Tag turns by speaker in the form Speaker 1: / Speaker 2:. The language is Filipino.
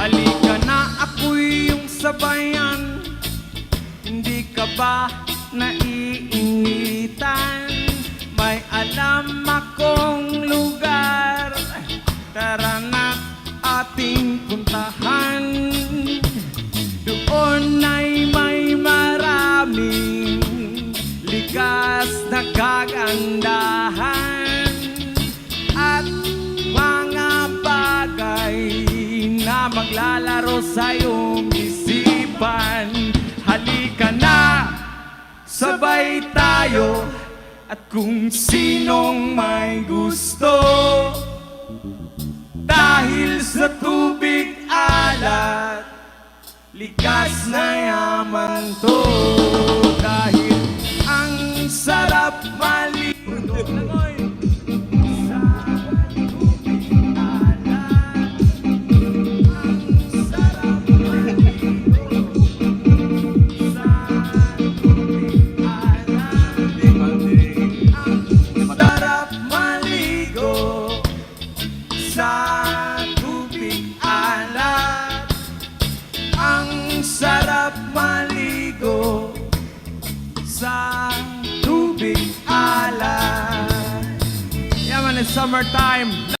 Speaker 1: Halika na, ako'y iyong sabayan. Hindi ka ba naiinitan? May alam akong lugar, tara na ating puntahan. Doon ay may maraming likas na kagandahan at mga bagay na maglalaro sa iyong isipan. Halika na, sabay tayo, at kung sinong may gusto, dahil sa tubig alat, likas na yaman to. Dahil ang sarap maligo sa tubig alat, ang sarap maligo sa tubig alat, ang sarap maligo sa tubig alat, ang sarap maligo sa tubig alat. Yeah man, it's summertime.